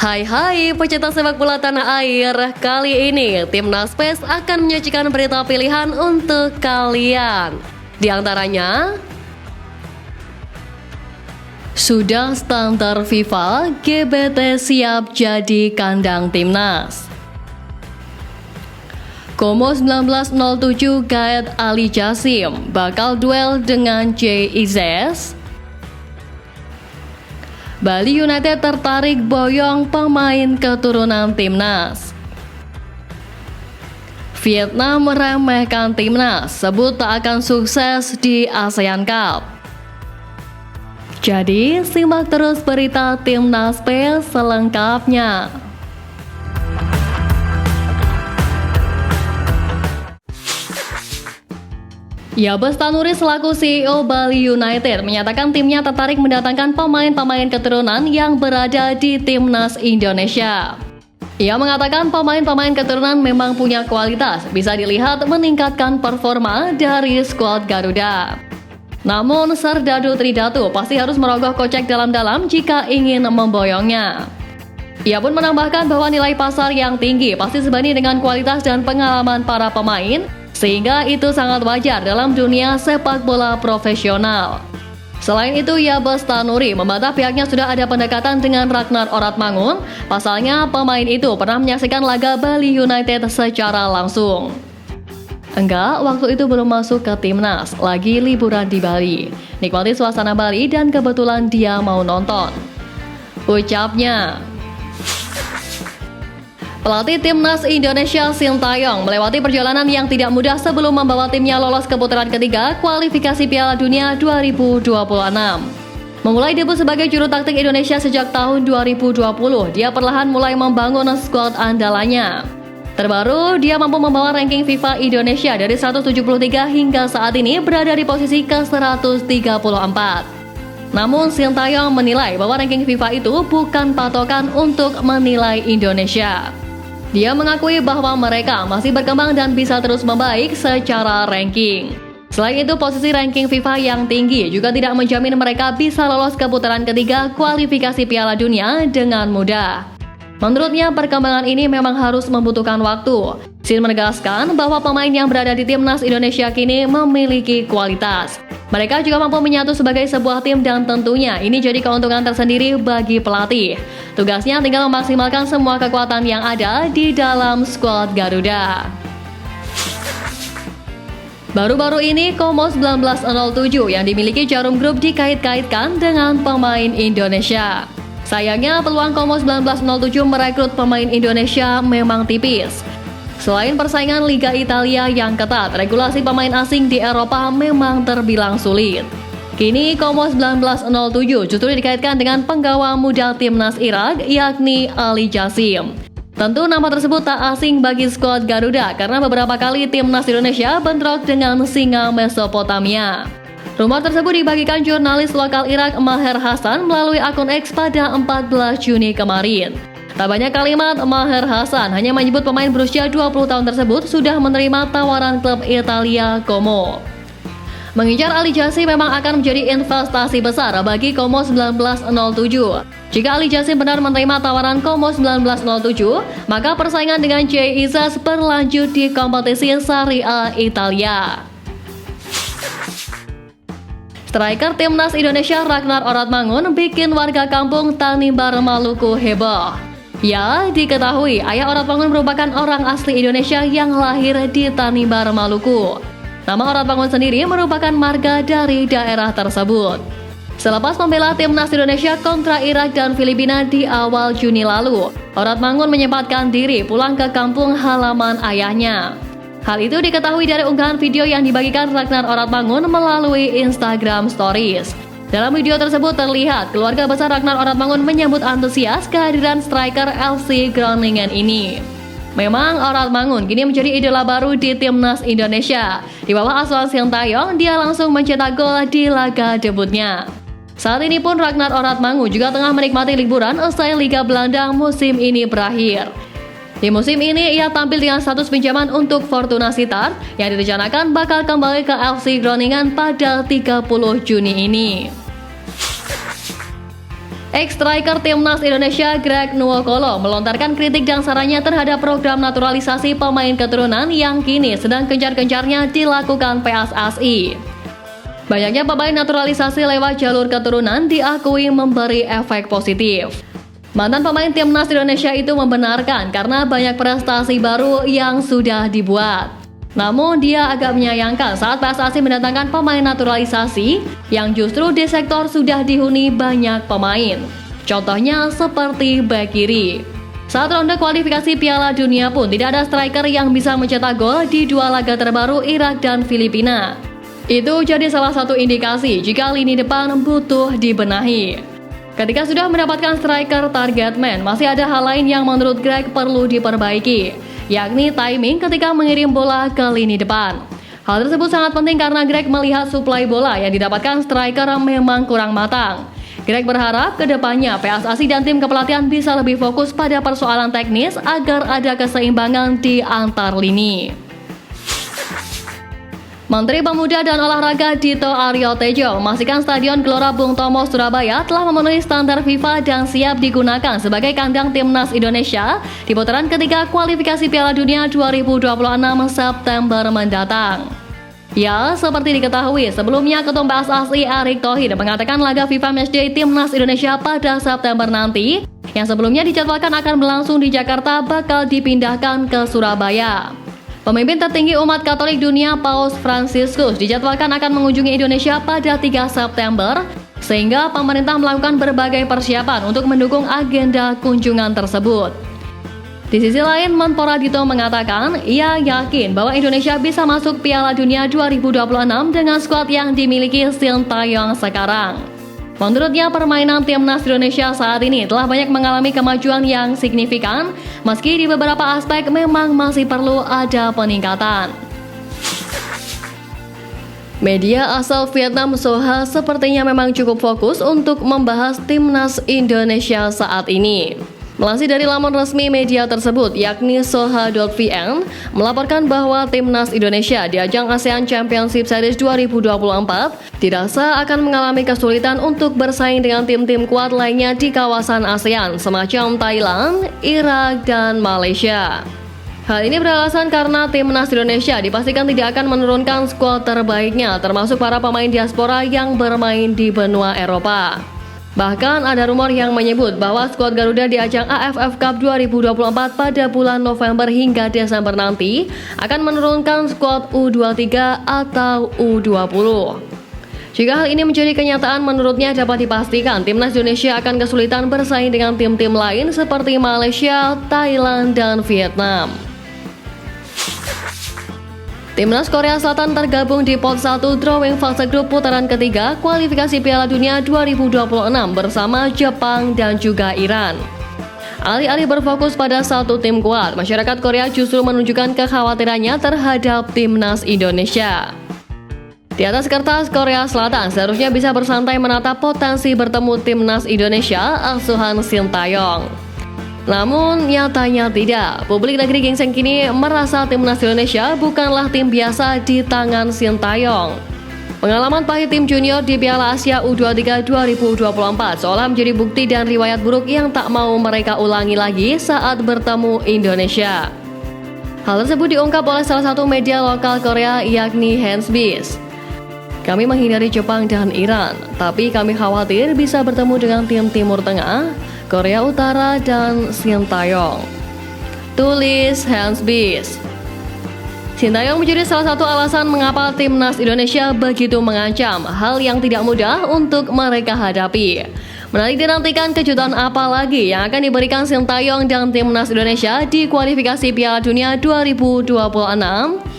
Hai pecinta sepak bola tanah air. Kali ini Timnas PES akan menyajikan berita pilihan untuk kalian. Di antaranya, sudah standar FIFA, GBT siap jadi kandang Timnas. Como 1907 Gaet Ali Jasim bakal duel dengan JIZS. Bali United tertarik boyong pemain keturunan Timnas. Vietnam meremehkan Timnas, sebut tak akan sukses di ASEAN Cup. Jadi, simak terus berita Timnas PES selengkapnya. Yabes Tanuri selaku CEO Bali United menyatakan timnya tertarik mendatangkan pemain-pemain keturunan yang berada di Timnas Indonesia. Ia mengatakan pemain-pemain keturunan memang punya kualitas, bisa dilihat meningkatkan performa dari skuad Garuda. Namun Serdadu Tridatu pasti harus merogoh kocek dalam-dalam jika ingin memboyongnya. Ia pun menambahkan bahwa nilai pasar yang tinggi pasti sebanding dengan kualitas dan pengalaman para pemain, sehingga itu sangat wajar dalam dunia sepak bola profesional. Selain itu, Yabes Tanuri membantah pihaknya sudah ada pendekatan dengan Ragnar Oratmangun. Pasalnya, pemain itu pernah menyaksikan laga Bali United secara langsung. Enggak, waktu itu belum masuk ke Timnas, lagi liburan di Bali. Nikmati suasana Bali dan kebetulan dia mau nonton, ucapnya. Pelatih Timnas Indonesia Sintayong melewati perjalanan yang tidak mudah sebelum membawa timnya lolos ke putaran ketiga kualifikasi Piala Dunia 2026. Memulai debut sebagai juru taktik Indonesia sejak tahun 2020, dia perlahan mulai membangun skuad andalannya. Terbaru, dia mampu membawa ranking FIFA Indonesia dari 173 hingga saat ini berada di posisi ke-134. Namun Sintayong menilai bahwa ranking FIFA itu bukan patokan untuk menilai Indonesia. Dia mengakui bahwa mereka masih berkembang dan bisa terus membaik secara ranking. Selain itu, posisi ranking FIFA yang tinggi juga tidak menjamin mereka bisa lolos ke putaran ketiga kualifikasi Piala Dunia dengan mudah. Menurutnya, perkembangan ini memang harus membutuhkan waktu. Sin menegaskan bahwa pemain yang berada di Timnas Indonesia kini memiliki kualitas. Mereka juga mampu menyatu sebagai sebuah tim dan tentunya ini jadi keuntungan tersendiri bagi pelatih. Tugasnya tinggal memaksimalkan semua kekuatan yang ada di dalam skuad Garuda. Baru-baru ini Como 1907 yang dimiliki Jarum Group dikait-kaitkan dengan pemain Indonesia. Sayangnya peluang Como 1907 merekrut pemain Indonesia memang tipis. Selain persaingan Liga Italia yang ketat, regulasi pemain asing di Eropa memang terbilang sulit. Kini Como 1907 justru dikaitkan dengan penggawa muda Timnas Irak yakni Ali Jasim. Tentu nama tersebut tak asing bagi skuad Garuda karena beberapa kali Timnas Indonesia bentrok dengan singa Mesopotamia. Rumor tersebut dibagikan jurnalis lokal Irak Maher Hasan melalui akun X pada 14 Juni kemarin. Tak banyak kalimat, Maher Hasan hanya menyebut pemain berusia 20 tahun tersebut sudah menerima tawaran klub Italia Como. Mengincar Ali Jasim memang akan menjadi investasi besar bagi Como 1907. Jika Ali Jasim benar menerima tawaran Como 1907, maka persaingan dengan JIZS berlanjut di kompetisi Serie A Italia. Striker Timnas Indonesia Ragnar Oratmangun bikin warga kampung Tanimbar Maluku heboh. Ya, diketahui ayah Oratmangun merupakan orang asli Indonesia yang lahir di Tanimbar Maluku. Nama Oratmangun sendiri merupakan marga dari daerah tersebut. Selepas membela Timnas Indonesia kontra Irak dan Filipina di awal Juni lalu, Oratmangun menyempatkan diri pulang ke kampung halaman ayahnya. Hal itu diketahui dari unggahan video yang dibagikan Ragnar Oratmangun melalui Instagram Stories. Dalam video tersebut terlihat keluarga besar Ragnar Oratmangun menyambut antusias kehadiran striker FC Groningen ini. Memang Oratmangun kini menjadi idola baru di Timnas Indonesia. Di bawah asuhan Sintayong, dia langsung mencetak gol di laga debutnya. Saat ini pun Ragnar Oratmangun juga tengah menikmati liburan usai Liga Belanda musim ini berakhir. Di musim ini, ia tampil dengan status pinjaman untuk Fortuna Sittard yang direncanakan bakal kembali ke FC Groningen pada 30 Juni ini. Ex-striker Timnas Indonesia Greg Nwokolo melontarkan kritik dan sarannya terhadap program naturalisasi pemain keturunan yang kini sedang gencar-gencarnya dilakukan PSSI. Banyaknya pemain naturalisasi lewat jalur keturunan diakui memberi efek positif. Mantan pemain Timnas Indonesia itu membenarkan karena banyak prestasi baru yang sudah dibuat. Namun dia agak menyayangkan saat PSSI mendatangkan pemain naturalisasi yang justru di sektor sudah dihuni banyak pemain. Contohnya seperti bek kiri. Saat ronde kualifikasi Piala Dunia pun tidak ada striker yang bisa mencetak gol di dua laga terbaru Irak dan Filipina. Itu jadi salah satu indikasi jika lini depan butuh dibenahi. Ketika sudah mendapatkan striker target man, masih ada hal lain yang menurut Greg perlu diperbaiki, yakni timing ketika mengirim bola ke lini depan. Hal tersebut sangat penting karena Greg melihat suplai bola yang didapatkan striker memang kurang matang. Greg berharap kedepannya PSSI dan tim kepelatihan bisa lebih fokus pada persoalan teknis agar ada keseimbangan di antar lini. Menteri Pemuda dan Olahraga Dito Aryo Tejo memastikan Stadion Gelora Bung Tomo Surabaya telah memenuhi standar FIFA dan siap digunakan sebagai kandang Timnas Indonesia di putaran ketiga kualifikasi Piala Dunia 2026 September mendatang. Ya, seperti diketahui, sebelumnya Ketua PSSI Erick Thohir mengatakan laga FIFA Matchday Timnas Indonesia pada September nanti, yang sebelumnya dijadwalkan akan berlangsung di Jakarta, bakal dipindahkan ke Surabaya. Pemimpin tertinggi umat Katolik dunia Paus Fransiskus dijadwalkan akan mengunjungi Indonesia pada 3 September, sehingga pemerintah melakukan berbagai persiapan untuk mendukung agenda kunjungan tersebut. Di sisi lain, Menpora Dito mengatakan ia yakin bahwa Indonesia bisa masuk Piala Dunia 2026 dengan skuad yang dimiliki Sintayong sekarang. Menurutnya, permainan Timnas Indonesia saat ini telah banyak mengalami kemajuan yang signifikan, meski di beberapa aspek memang masih perlu ada peningkatan. Media asal Vietnam Soha sepertinya memang cukup fokus untuk membahas Timnas Indonesia saat ini. Melansir dari laman resmi media tersebut, yakni soha.vn, melaporkan bahwa Timnas Indonesia di ajang ASEAN Championship Series 2024 dirasa akan mengalami kesulitan untuk bersaing dengan tim-tim kuat lainnya di kawasan ASEAN, semacam Thailand, Irak, dan Malaysia. Hal ini beralasan karena Timnas Indonesia dipastikan tidak akan menurunkan skuad terbaiknya, termasuk para pemain diaspora yang bermain di benua Eropa. Bahkan ada rumor yang menyebut bahwa skuad Garuda di ajang AFF Cup 2024 pada bulan November hingga Desember nanti akan menurunkan skuad U23 atau U20. Jika hal ini menjadi kenyataan, menurutnya dapat dipastikan Timnas Indonesia akan kesulitan bersaing dengan tim-tim lain seperti Malaysia, Thailand, dan Vietnam. Timnas Korea Selatan tergabung di pot 1 drawing fase grup putaran ketiga kualifikasi Piala Dunia 2026 bersama Jepang dan juga Iran. Alih-alih berfokus pada satu tim kuat, masyarakat Korea justru menunjukkan kekhawatirannya terhadap Timnas Indonesia. Di atas kertas, Korea Selatan seharusnya bisa bersantai menatap potensi bertemu Timnas Indonesia asuhan Sintayong. Namun nyatanya tidak. Publik negeri gingseng kini merasa Timnas Indonesia bukanlah tim biasa di tangan Sintayong. Pengalaman pahit tim junior di Piala Asia U23 2024 seolah menjadi bukti dan riwayat buruk yang tak mau mereka ulangi lagi saat bertemu Indonesia. Hal tersebut diungkap oleh salah satu media lokal Korea, yakni Hansbees. Kami menghindari Jepang dan Iran, tapi kami khawatir bisa bertemu dengan tim Timur Tengah, Korea Utara, dan Sintayong. Tulis Hansbees. Sintayong menjadi salah satu alasan mengapa Timnas Indonesia begitu mengancam, hal yang tidak mudah untuk mereka hadapi. Menarik dinantikan kejutan apa lagi yang akan diberikan Sintayong dan Timnas Indonesia di kualifikasi Piala Dunia 2026.